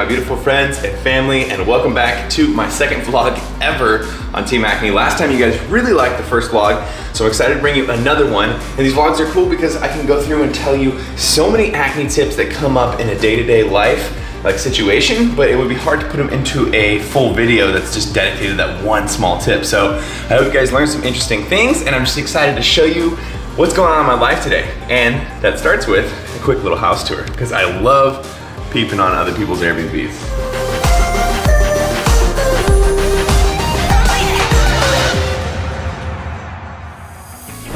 my beautiful friends and family, and welcome back to my second vlog ever on Team Acne. Last time you guys really liked the first vlog, so I'm excited to bring you another one. And these vlogs are cool because I can go through and tell you so many acne tips that come up in a day-to-day life like situation, but it would be hard to put them into a full video that's just dedicated to that one small tip. So I hope you guys learned some interesting things, and I'm just excited to show you what's going on in my life today. And that starts with a quick little house tour, because I love peeping on other people's Airbnbs.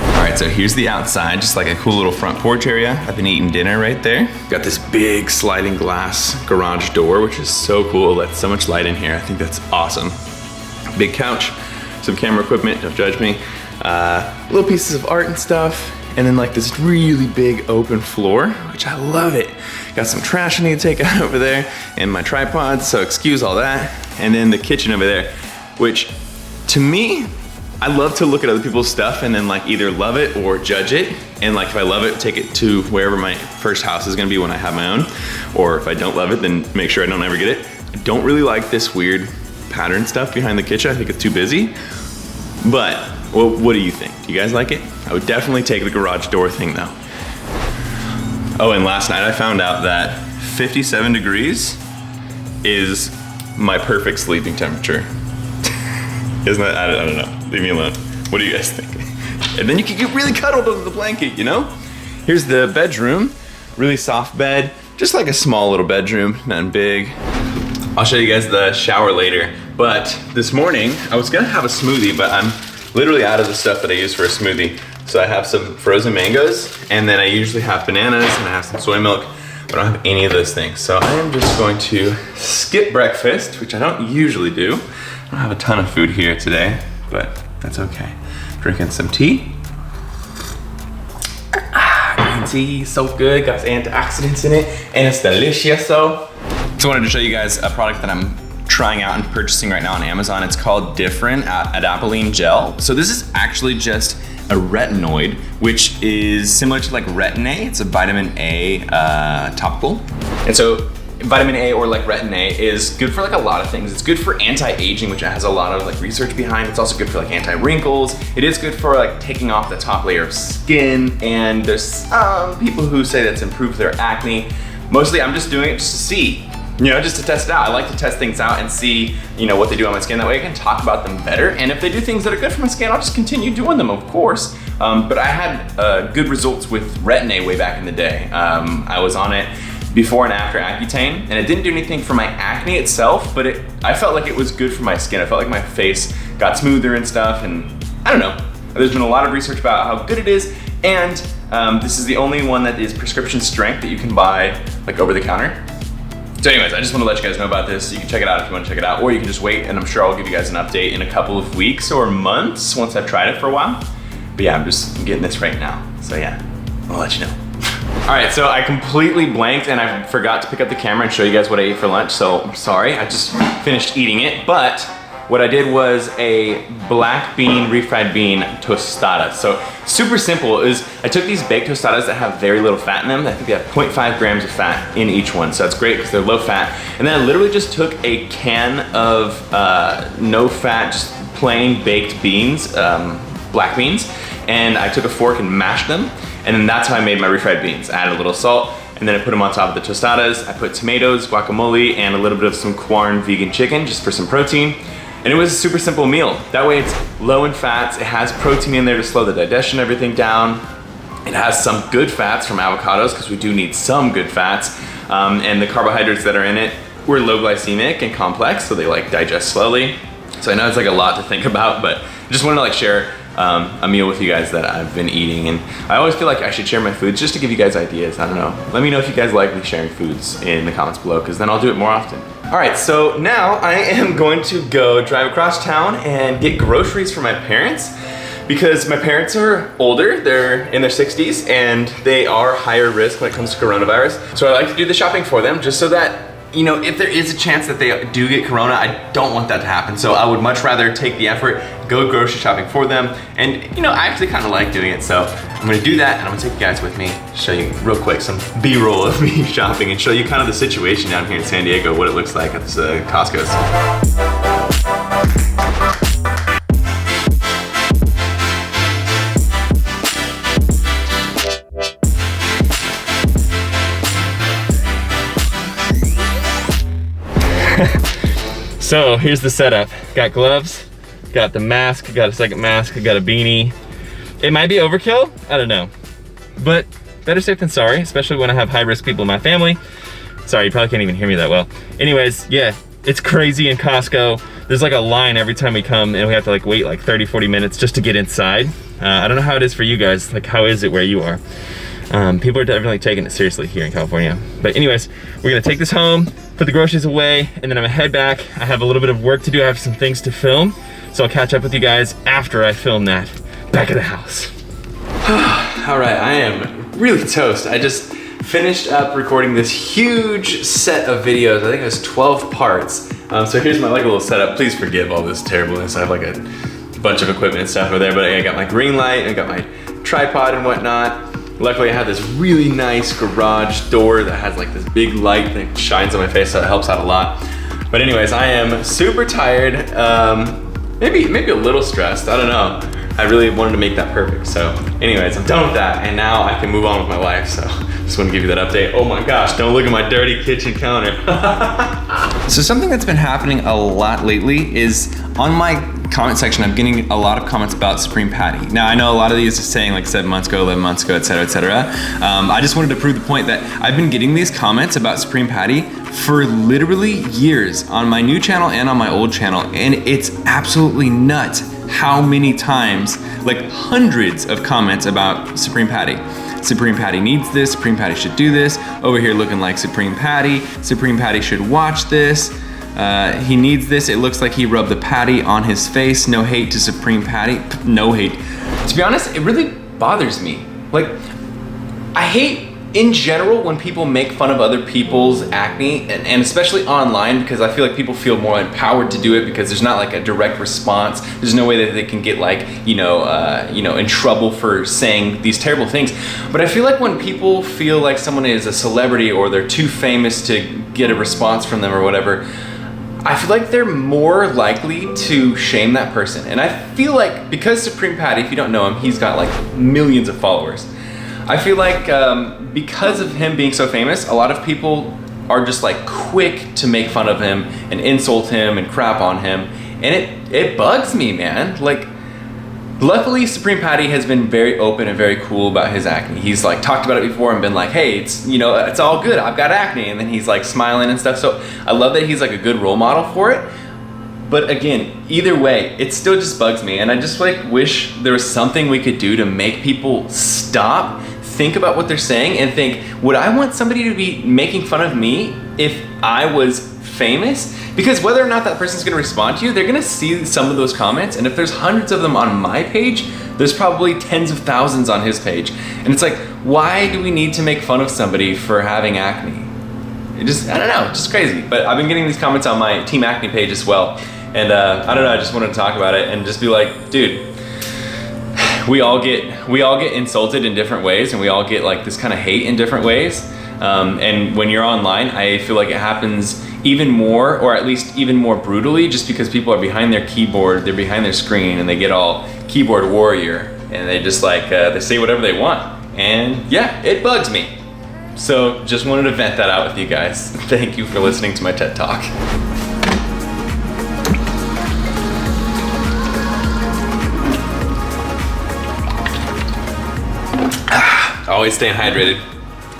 All right, so here's the outside, just like a cool little front porch area. I've been eating dinner right there. Got this big sliding glass garage door, which is so cool. It lets so much light in here. I think that's awesome. Big couch, some camera equipment, don't judge me. Little pieces of art and stuff. And then like this really big open floor, which I love it. Got some trash I need to take out over there and my tripod, so excuse all that. And then the kitchen over there, which to me, I love to look at other people's stuff and then like either love it or judge it. And like if I love it, take it to wherever my first house is gonna be when I have my own. Or if I don't love it, then make sure I don't ever get it. I don't really like this weird pattern stuff behind the kitchen. I think it's too busy. But well, what do you think? Do you guys like it? I would definitely take the garage door thing though. Oh, and last night I found out that 57 degrees is my perfect sleeping temperature. Isn't that, I don't know, leave me alone. What do you guys think? And then you can get really cuddled under the blanket, you know? Here's the bedroom, really soft bed, just like a small little bedroom, nothing big. I'll show you guys the shower later, but this morning I was gonna have a smoothie, but I'm literally out of the stuff that I use for a smoothie. So I have some frozen mangoes, and then I usually have bananas, and I have some soy milk, but I don't have any of those things. So I am just going to skip breakfast, which I don't usually do. I don't have a ton of food here today, but that's okay. Drinking some tea. Green tea, so good, got antioxidants in it, and it's delicious. So I wanted to show you guys a product that I'm trying out and purchasing right now on Amazon. It's called Different Adapalene Gel. So this is actually just a retinoid, which is similar to like Retin-A. It's a vitamin A topical. And so vitamin A, or like Retin-A, is good for like a lot of things. It's good for anti-aging, which has a lot of like research behind. It's also good for like anti-wrinkles. It is good for like taking off the top layer of skin. And there's some people who say that's improved their acne. Mostly I'm just doing it just to see. You know, just to test it out. I like to test things out and see, you know, what they do on my skin. That way I can talk about them better. And if they do things that are good for my skin, I'll just continue doing them, of course. But I had good results with Retin-A way back in the day. I was on it before and after Accutane, and it didn't do anything for my acne itself, but I felt like it was good for my skin. I felt like my face got smoother and stuff, and I don't know. There's been a lot of research about how good it is, and this is the only one that is prescription strength that you can buy like over the counter. So anyways, I just want to let you guys know about this. You can check it out if you want to check it out, or you can just wait, and I'm sure I'll give you guys an update in a couple of weeks or months once I've tried it for a while. But yeah, I'm just getting this right now. So yeah, I'll let you know. All right, so I completely blanked and I forgot to pick up the camera and show you guys what I ate for lunch. So I'm sorry, I just finished eating it. But what I did was a black bean, refried bean tostada. So super simple is I took these baked tostadas that have very little fat in them. I think they have 0.5 grams of fat in each one. So that's great because they're low fat. And then I literally just took a can of no fat, just plain baked beans, black beans. And I took a fork and mashed them. And then that's how I made my refried beans. I added a little salt, and then I put them on top of the tostadas. I put tomatoes, guacamole, and a little bit of some Quorn vegan chicken just for some protein. And it was a super simple meal. That way it's low in fats. It has protein in there to slow the digestion, everything down. It has some good fats from avocados, because we do need some good fats. And the carbohydrates that are in it were low glycemic and complex, so they like digest slowly. So I know it's like a lot to think about, but I just wanted to like share a meal with you guys that I've been eating. And I always feel like I should share my foods just to give you guys ideas. I don't know. Let me know if you guys like me sharing foods in the comments below, because then I'll do it more often. All right, so now I am going to go drive across town and get groceries for my parents, because my parents are older. They're in their 60s and they are higher risk when it comes to coronavirus. So I like to do the shopping for them just so that you know, if there is a chance that they do get corona, I don't want that to happen. So I would much rather take the effort, go grocery shopping for them. And you know, I actually kind of like doing it. So I'm gonna do that and I'm gonna take you guys with me, show you real quick some B-roll of me shopping and show you kind of the situation down here in San Diego, what it looks like at this Costco's. So here's the setup. Got gloves, got the mask, got a second mask, got a beanie. It might be overkill, I don't know. But better safe than sorry, especially when I have high risk people in my family. Sorry, you probably can't even hear me that well. Anyways, yeah, it's crazy in Costco. There's like a line every time we come and we have to like wait like 30, 40 minutes just to get inside. I don't know how it is for you guys, like how is it where you are? People are definitely taking it seriously here in California. But anyways, we're gonna take this home, put the groceries away, and then I'm gonna head back. I have a little bit of work to do. I have some things to film. So I'll catch up with you guys after I film that back at the house. All right, I am really toast. I just finished up recording this huge set of videos. I think it was 12 parts. So here's my like little setup. Please forgive all this terribleness. I have like a bunch of equipment and stuff over there, but I got my green light, I got my tripod and whatnot. Luckily I have this really nice garage door that has like this big light that shines on my face, so it helps out a lot. But anyways, I am super tired, maybe a little stressed, I don't know. I really wanted to make that perfect. So anyways, I'm done with that and now I can move on with my life. So just want to give you that update. Oh my gosh, don't look at my dirty kitchen counter. So something that's been happening a lot lately is on my comment section, I'm getting a lot of comments about Supreme Patty. Now I know a lot of these are saying like 7 months ago, 11 months ago, etc., etc. I just wanted to prove the point that I've been getting these comments about Supreme Patty for literally years on my new channel and on my old channel, and it's absolutely nuts how many times, like hundreds of comments about Supreme Patty. Supreme Patty needs this, Supreme Patty should do this, over here looking like Supreme Patty should watch this, he needs this, it looks like he rubbed the patty on his face, no hate to Supreme Patty, no hate. To be honest, it really bothers me. Like, I hate in general when people make fun of other people's acne, and especially online, because I feel like people feel more empowered to do it because there's not like a direct response. There's no way that they can get like, in trouble for saying these terrible things. But I feel like when people feel like someone is a celebrity or they're too famous to get a response from them or whatever, I feel like they're more likely to shame that person. And I feel like because Supreme Patty, if you don't know him, he's got like millions of followers. I feel like because of him being so famous, a lot of people are just like quick to make fun of him and insult him and crap on him. And it bugs me, man. Like, luckily Supreme Patty has been very open and very cool about his acne. He's like talked about it before and been like, hey, it's all good, I've got acne. And then he's like smiling and stuff. So I love that he's like a good role model for it. But again, either way, it still just bugs me. And I just like wish there was something we could do to make people stop, think about what they're saying and think, would I want somebody to be making fun of me if I was famous? Because whether or not that person's gonna respond to you, they're gonna see some of those comments, and if there's hundreds of them on my page, there's probably tens of thousands on his page. And it's like, why do we need to make fun of somebody for having acne? I don't know, it's just crazy. But I've been getting these comments on my Team Acne page as well. And I don't know, I just wanted to talk about it and just be like, dude, we all get insulted in different ways, and we all get like this kind of hate in different ways. And when you're online, I feel like it happens even more, or at least even more brutally, just because people are behind their keyboard, they're behind their screen, and they get all keyboard warrior, and they just like, they say whatever they want. And yeah, it bugs me. So just wanted to vent that out with you guys. Thank you for listening to my TED Talk. Always staying hydrated.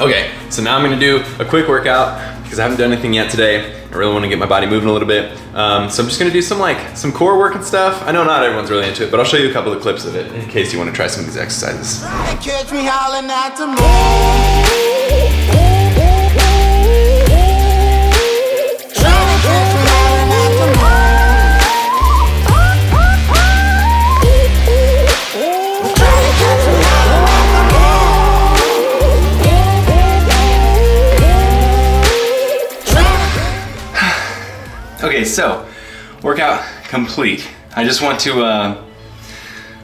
Okay, so now I'm gonna do a quick workout because I haven't done anything yet today. I really wanna get my body moving a little bit. So I'm just gonna do some core work and stuff. I know not everyone's really into it, but I'll show you a couple of clips of it in case you wanna try some of these exercises. Catch me howling at the moon. so workout complete. I just want to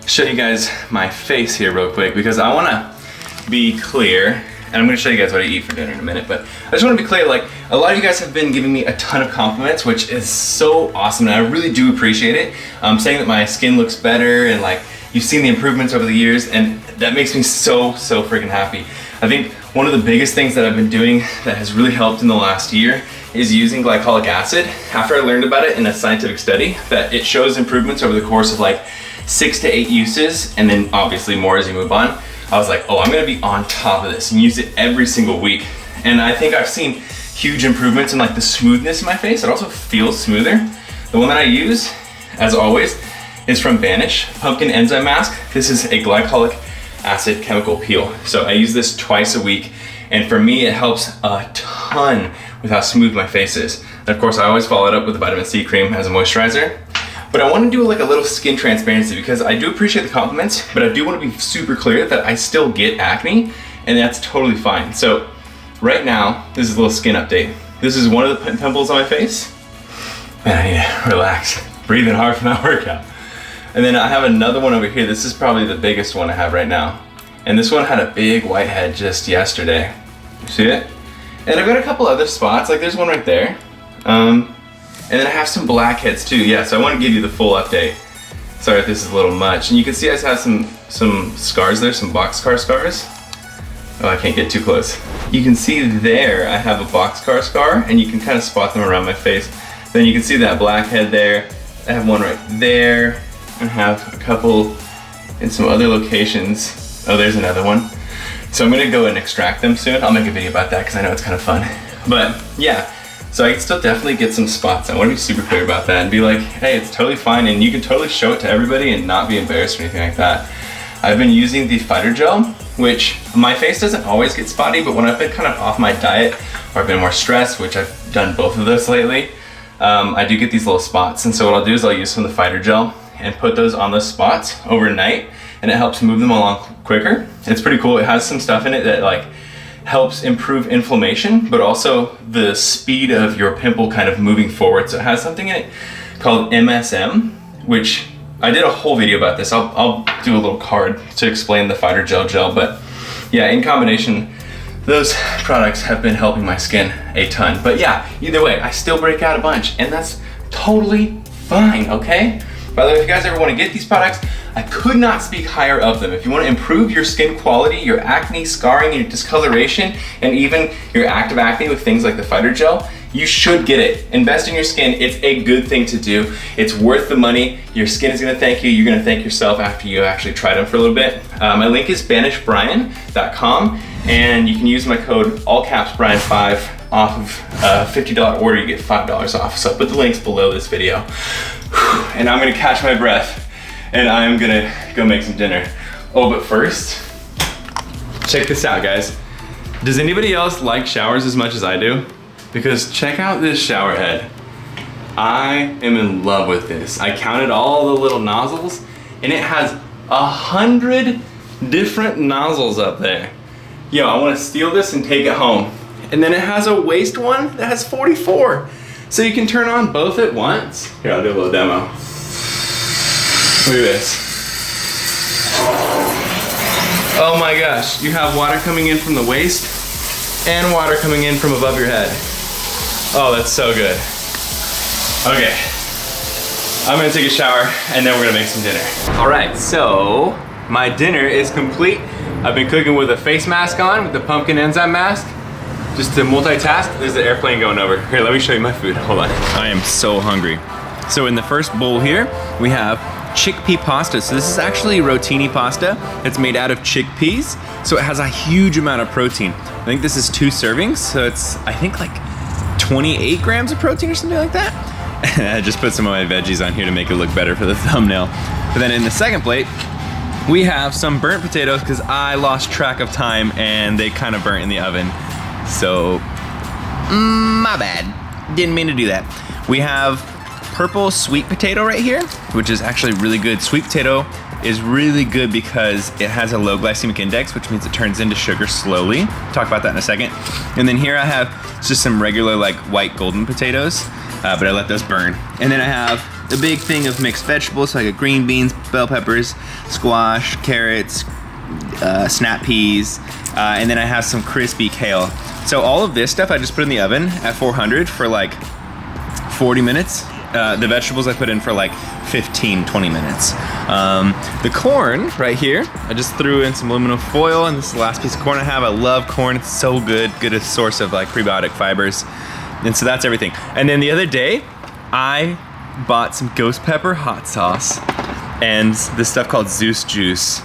show you guys my face here real quick because I want to be clear, and I'm going to show you guys what I eat for dinner in a minute, but I just want to be clear, like, a lot of you guys have been giving me a ton of compliments, which is so awesome, and I really do appreciate it. Saying that my skin looks better and like you've seen the improvements over the years, and that makes me so freaking happy. I think one of the biggest things that I've been doing that has really helped in the last year is using glycolic acid. After I learned about it in a scientific study, that it shows improvements over the course of like 6 to 8 uses, and then obviously more as you move on. I was like, oh, I'm gonna be on top of this and use it every single week. And I think I've seen huge improvements in like the smoothness of my face. It also feels smoother. The one that I use, as always, is from Vanish, Pumpkin Enzyme Mask. This is a glycolic acid chemical peel. So I use this twice a week, and for me, it helps a ton with how smooth my face is. And of course, I always follow it up with a vitamin C cream as a moisturizer. But I want to do like a little skin transparency because I do appreciate the compliments, but I do want to be super clear that I still get acne, and that's totally fine. So right now, this is a little skin update. This is one of the pimples on my face. Man, I need to relax. Breathing hard from that workout. And then I have another one over here. This is probably the biggest one I have right now. And this one had a big white head just yesterday. You see it? And I've got a couple other spots, like there's one right there. And then I have some blackheads too. Yeah, so I want to give you the full update. Sorry if this is a little much. And you can see I have some scars there, some boxcar scars. Oh, I can't get too close. You can see there I have a boxcar scar, and you can kind of spot them around my face. Then you can see that blackhead there. I have one right there. I have a couple in some other locations. Oh, there's another one. So I'm gonna go and extract them soon. I'll make a video about that because I know it's kind of fun. But yeah, so I can still definitely get some spots. I want to be super clear about that and be like, hey, it's totally fine, and you can totally show it to everybody and not be embarrassed or anything like that. I've been using the fighter gel, which my face doesn't always get spotty, but when I've been kind of off my diet or I've been more stressed, which I've done both of those lately, I do get these little spots. And so what I'll do is I'll use some of the fighter gel and put those on those spots overnight, and it helps move them along quicker. It's pretty cool. It has some stuff in it that like helps improve inflammation, but also the speed of your pimple kind of moving forward. So it has something in it called MSM, which I did a whole video about this. I'll do a little card to explain the fighter gel, but yeah, in combination, those products have been helping my skin a ton. But yeah, either way, I still break out a bunch, and that's totally fine, okay? By the way, if you guys ever want to get these products, I could not speak higher of them. If you want to improve your skin quality, your acne, scarring, your discoloration, and even your active acne with things like the fighter gel, you should get it. Invest in your skin. It's a good thing to do. It's worth the money. Your skin is gonna thank you. You're gonna thank yourself after you actually try them for a little bit. My link is banishbrian.com, and you can use my code allcapsbrian5 off of a $50 order. You get $5 off. So I'll put the links below this video. And I'm gonna catch my breath, and I'm gonna go make some dinner. Oh, but first, check this out, guys. Does anybody else like showers as much as I do? Because check out this shower head. I am in love with this. I counted all the little nozzles, and it has 100 different nozzles up there. Yo, I wanna steal this and take it home. And then it has a waist one that has 44. So you can turn on both at once. Here, I'll do a little demo. Look at this. Oh my gosh, you have water coming in from the waist and water coming in from above your head. Oh, that's so good. Okay, I'm gonna take a shower and then we're gonna make some dinner. All right, so my dinner is complete. I've been cooking with a face mask on, with the pumpkin enzyme mask. Just to multitask. There's the airplane going over. Here, let me show you my food. Hold on. I am so hungry. So in the first bowl here, we have chickpea pasta. So this is actually rotini pasta. It's made out of chickpeas. So it has a huge amount of protein. I think this is 2 servings. So it's, I think like 28 grams of protein or something like that. I just put some of my veggies on here to make it look better for the thumbnail. But then in the second plate, we have some burnt potatoes because I lost track of time and they kind of burnt in the oven. So, my bad. Didn't mean to do that. We have purple sweet potato right here, which is actually really good. Sweet potato is really good because it has a low glycemic index, which means it turns into sugar slowly. Talk about that in a second. And then here I have just some regular like white golden potatoes. but I let those burn. And then I have a big thing of mixed vegetables, so I got green beans, bell peppers, squash, carrots, snap peas, and then I have some crispy kale. So all of this stuff I just put in the oven at 400 for like 40 minutes. The vegetables I put in for like 15, 20 minutes. The corn right here, I just threw in some aluminum foil, and this is the last piece of corn I have. I love corn, it's so good a source of like prebiotic fibers. And so that's everything. And then the other day, I bought some ghost pepper hot sauce and this stuff called Zeus juice.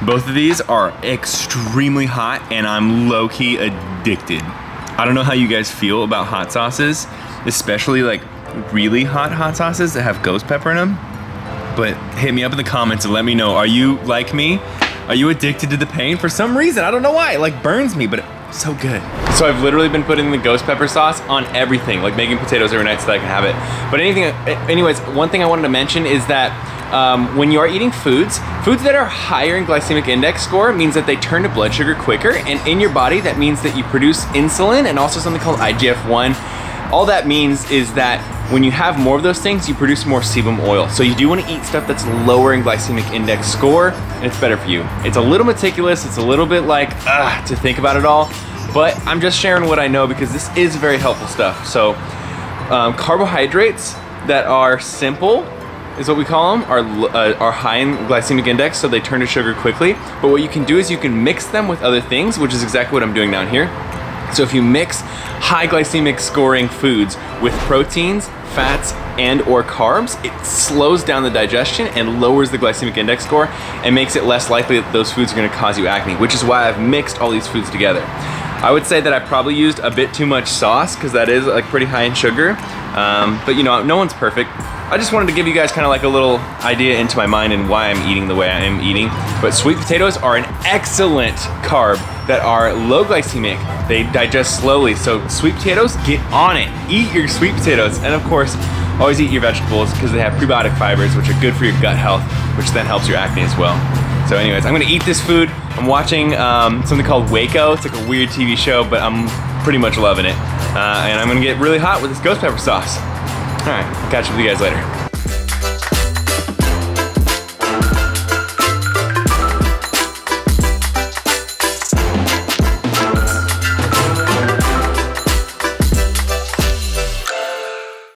Both of these are extremely hot, and I'm low-key addicted. I don't know how you guys feel about hot sauces, especially like really hot sauces that have ghost pepper in them, but hit me up in the comments and let me know, are you like me? Are you addicted to the pain? For some reason, I don't know why, it like burns me, but it's so good. So I've literally been putting the ghost pepper sauce on everything, like making potatoes every night so that I can have it. But anyways, one thing I wanted to mention is that when you are eating foods that are higher in glycemic index score means that they turn to blood sugar quicker, and in your body that means that you produce insulin and also something called IGF-1. All that means is that when you have more of those things, you produce more sebum oil. So you do want to eat stuff that's lower in glycemic index score, and it's better for you. It's a little meticulous, it's a little bit like, to think about it all, but I'm just sharing what I know because this is very helpful stuff. So carbohydrates that are simple, is what we call them, are high in glycemic index, so they turn to sugar quickly. But what you can do is you can mix them with other things, which is exactly what I'm doing down here. So if you mix high glycemic scoring foods with proteins, fats, and or carbs, it slows down the digestion and lowers the glycemic index score and makes it less likely that those foods are gonna cause you acne, which is why I've mixed all these foods together. I would say that I probably used a bit too much sauce because that is like pretty high in sugar, but you know, no one's perfect. I just wanted to give you guys kind of like a little idea into my mind and why I'm eating the way I am eating. But sweet potatoes are an excellent carb that are low glycemic. They digest slowly, so sweet potatoes, get on it. Eat your sweet potatoes, and of course, always eat your vegetables because they have prebiotic fibers, which are good for your gut health, which then helps your acne as well. So anyways, I'm gonna eat this food. I'm watching something called Waco. It's like a weird TV show, but I'm pretty much loving it. And I'm gonna get really hot with this ghost pepper sauce. All right, I'll catch up with you guys later.